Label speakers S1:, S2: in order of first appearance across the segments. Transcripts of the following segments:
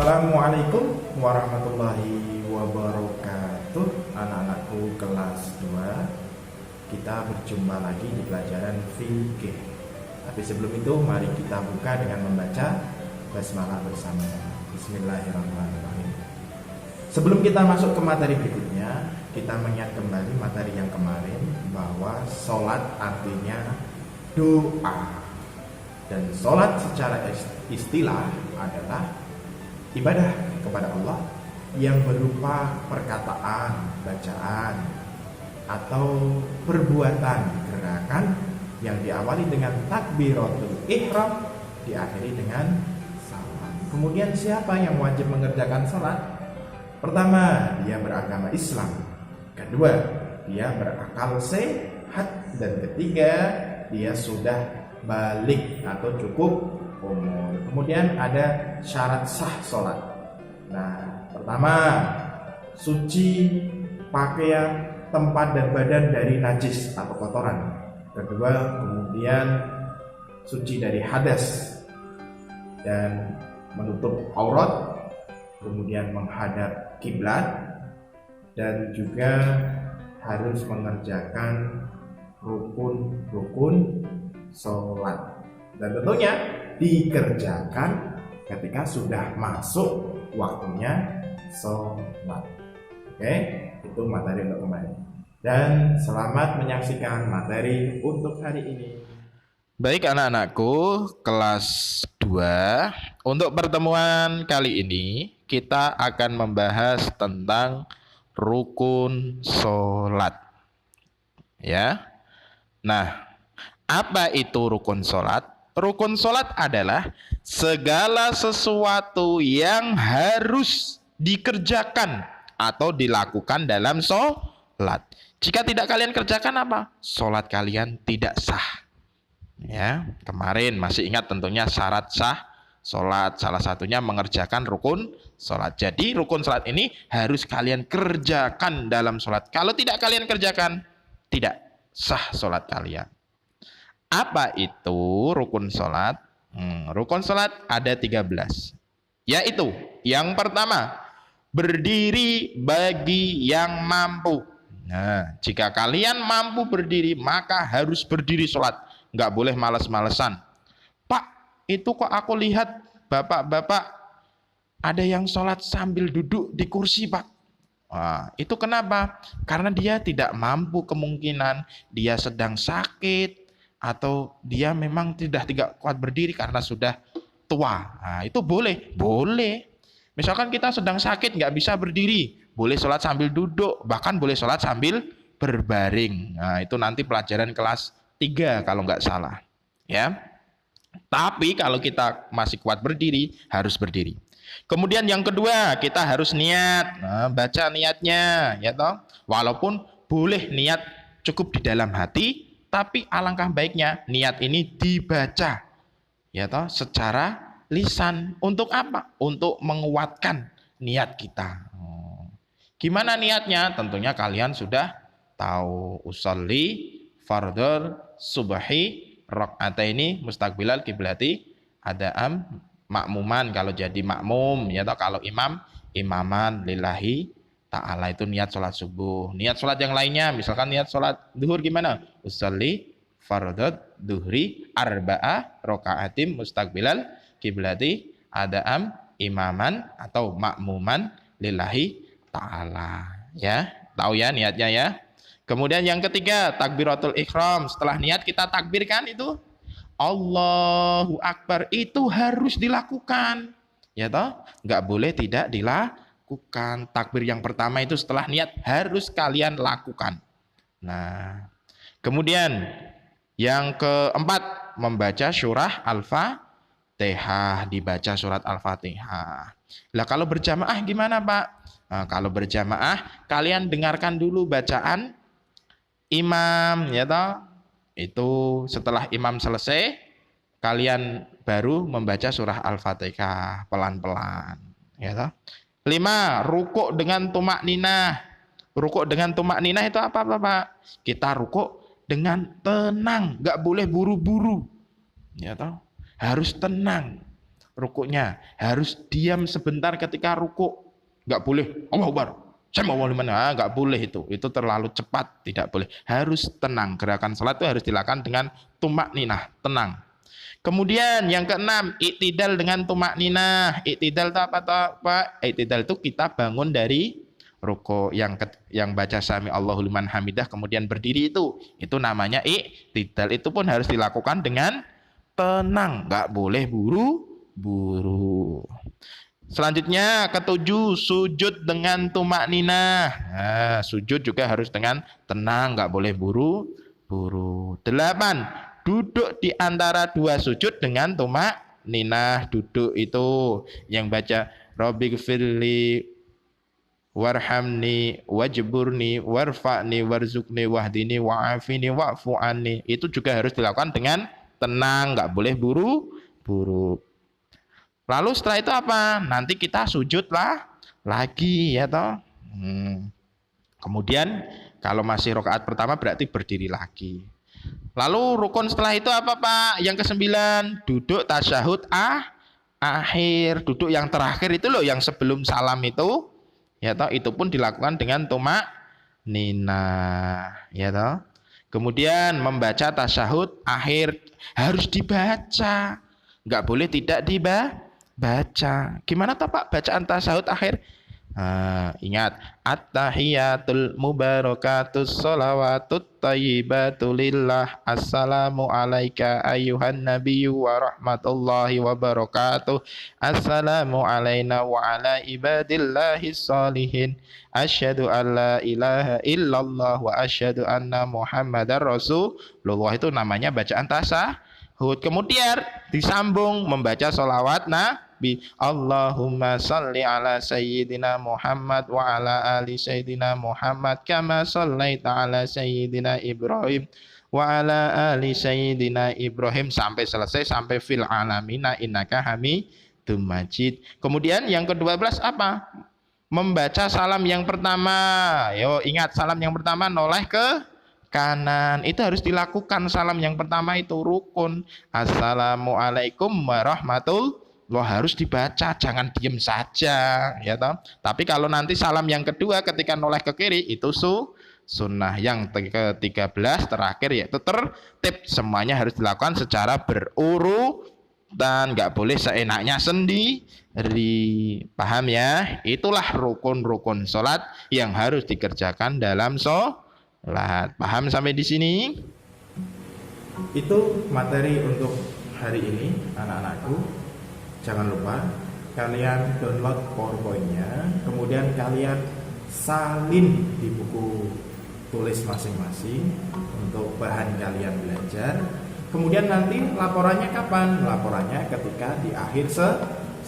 S1: Assalamualaikum warahmatullahi wabarakatuh. Anak-anakku kelas 2, kita berjumpa lagi di pelajaran fikih. Tapi sebelum itu mari kita buka dengan membaca basmalah bersama-sama. Bismillahirrahmanirrahim. Sebelum kita masuk ke materi berikutnya, kita mengingat kembali materi yang kemarin bahwa sholat artinya doa. Dan sholat secara istilah adalah ibadah kepada Allah yang berupa perkataan, bacaan, atau perbuatan, gerakan yang diawali dengan takbiratul ihram, diakhiri dengan salam. Kemudian siapa yang wajib mengerjakan salat? Pertama, dia beragama Islam. Kedua, dia berakal sehat. Dan ketiga, dia sudah balik atau cukup umur. Kemudian ada syarat sah sholat. Nah, pertama, suci pakaian, tempat dan badan dari najis atau kotoran. Kedua, kemudian suci dari hadas dan menutup aurat, kemudian menghadap kiblat, dan juga harus mengerjakan rukun-rukun sholat. Dan tentunya dikerjakan ketika sudah masuk waktunya sholat. Oke, itu materi untuk kemarin. Dan selamat menyaksikan materi untuk hari ini.
S2: Baik anak-anakku kelas 2, untuk pertemuan kali ini kita akan membahas tentang rukun sholat. Ya. Nah, apa itu rukun sholat? Rukun sholat adalah segala sesuatu yang harus dikerjakan atau dilakukan dalam sholat. Jika tidak kalian kerjakan apa? Sholat kalian tidak sah. Ya, kemarin masih ingat tentunya syarat sah sholat. Salah satunya mengerjakan rukun sholat. Jadi rukun sholat ini harus kalian kerjakan dalam sholat. Kalau tidak kalian kerjakan, tidak sah sholat kalian. Apa itu rukun sholat? Rukun sholat ada 13. Yaitu, yang pertama, berdiri bagi yang mampu. Nah, jika kalian mampu berdiri, maka harus berdiri sholat. Nggak boleh males-malesan. Pak, itu kok aku lihat bapak-bapak ada yang sholat sambil duduk di kursi, Pak. Wah, itu kenapa? Karena dia tidak mampu, kemungkinan dia sedang sakit, atau dia memang tidak kuat berdiri karena sudah tua. Nah, itu boleh. Misalkan kita sedang sakit nggak bisa berdiri, boleh sholat sambil duduk, bahkan boleh sholat sambil berbaring. Nah, itu nanti pelajaran kelas 3 kalau nggak salah. Ya. Tapi kalau kita masih kuat berdiri, harus berdiri. Kemudian yang kedua, kita harus niat. Nah, baca niatnya, ya toh. Walaupun boleh niat cukup di dalam hati, tapi alangkah baiknya niat ini dibaca, ya toh, secara lisan. Untuk apa? Untuk menguatkan niat kita. Gimana niatnya? Tentunya kalian sudah tahu. Usolli fardhu subhi rakaataini mustaqbilal kiblati ada'am makmuman kalau jadi makmum, ya toh. Kalau imam, imaman lillahi ta'ala, itu niat sholat subuh. Niat sholat yang lainnya, misalkan niat sholat duhur gimana? Usolli fardhu duhri arba'a raka'atim mustaqbilal kiblati ada'am imaman atau makmuman lillahi ta'ala. Ya, tahu ya niatnya ya. Kemudian yang ketiga, takbiratul ihram. Setelah niat kita takbirkan itu Allahu Akbar, itu harus dilakukan. Ya toh? Nggak boleh tidak dilakukan. Takbir yang pertama itu setelah niat harus kalian lakukan. Nah, kemudian yang keempat, membaca surah Al-Fatihah, dibaca surat Al-Fatihah. Lah kalau berjamaah gimana, Pak? Nah, kalau berjamaah kalian dengarkan dulu bacaan imam, ya toh. Itu setelah imam selesai, kalian baru membaca surah Al-Fatihah pelan-pelan, ya toh. 5, rukuk dengan tumak ninah. Rukuk dengan tumak ninah itu apa, Pak? Kita rukuk dengan tenang, nggak boleh buru-buru, ya toh. Harus tenang. rukuknya. Harus diam sebentar ketika rukuk. Nggak boleh, Allahu Akbar, saya mau mana, nggak boleh itu terlalu cepat, tidak boleh. Harus tenang. Gerakan salat itu harus dilakukan dengan tumak ninah, tenang. Kemudian yang keenam, iktidal dengan tumak ninah. Iktidal itu apa toh, Pak? Iktidal itu kita bangun dari ruko yang baca sami Allahu liman hamidah kemudian berdiri itu namanya iktidal. Itu pun harus dilakukan dengan tenang, nggak boleh buru-buru. Selanjutnya ketujuh, sujud dengan tumak ninah. Nah, sujud juga harus dengan tenang, nggak boleh buru-buru. 8, duduk di antara dua sujud dengan tumak ninah. Duduk itu yang baca Rabbighfirli warhamni wajburni warfa'ni warzukni wahdini wa'afini wa'fu anni. Itu juga harus dilakukan dengan tenang, nggak boleh buru-buru. Lalu setelah itu apa? Nanti kita sujudlah lagi ya toh. Kemudian kalau masih rakaat pertama berarti berdiri lagi. Lalu rukun setelah itu apa Pak? Yang ke-9, duduk tasyahud akhir, duduk yang terakhir itu loh, yang sebelum salam itu. Ya toh, itu pun dilakukan dengan tumak ninah, ya toh. Kemudian membaca tasyahud akhir harus dibaca. Enggak boleh tidak baca. Gimana toh Pak bacaan tasyahud akhir? Ingat, at-tahiyatul mubarakatus sholawatut thayyibatu lillah, assalamu alayka ayyuhan nabiyyu wa rahmatullahi wa barakatuh, assalamu alayna wa ala ibadillahis sholihin, asyhadu an la ilaha illallah wa asyhadu anna muhammadar rasulullah. Itu namanya bacaan tasyahud. Kemudian disambung membaca sholawat Allahumma salli ala sayyidina Muhammad wa ala ali sayyidina Muhammad kama sallaita ala sayyidina Ibrahim wa ala ali sayyidina Ibrahim sampai selesai, sampai fil alamina innaka hamidum majid. Kemudian yang ke-12 apa? Membaca salam yang pertama. Yo, ingat salam yang pertama noleh ke kanan. Itu harus dilakukan. Salam yang pertama itu rukun. Assalamualaikum warahmatullahi, harus dibaca, jangan diem saja, ya toh. Tapi kalau nanti salam yang kedua ketika noleh ke kiri itu sunnah. Yang ke-13 terakhir yaitu tertib. Semuanya harus dilakukan secara berurutan, nggak boleh seenaknya sendiri. Paham ya? Itulah rukun-rukun sholat yang harus dikerjakan dalam sholat. Paham sampai di sini?
S1: Itu materi untuk hari ini anak-anakku. Jangan lupa kalian download PowerPoint-nya, kemudian kalian salin di buku tulis masing-masing untuk bahan kalian belajar. Kemudian nanti laporannya kapan? Laporannya ketika di akhir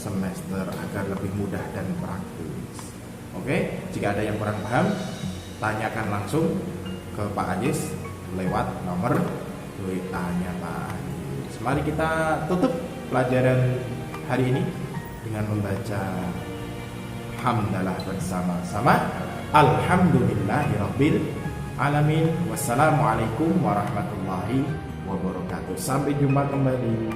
S1: semester agar lebih mudah dan praktis. Oke, jika ada yang kurang paham, tanyakan langsung ke Pak Ajis lewat nomor WA-nya Pak Ajis. Mari kita tutup pelajaran hari ini dengan membaca hamdalah bersama-sama. Alhamdulillahirabbil alamin. Wassalamualaikum warahmatullahi wabarakatuh. Sampai jumpa kembali.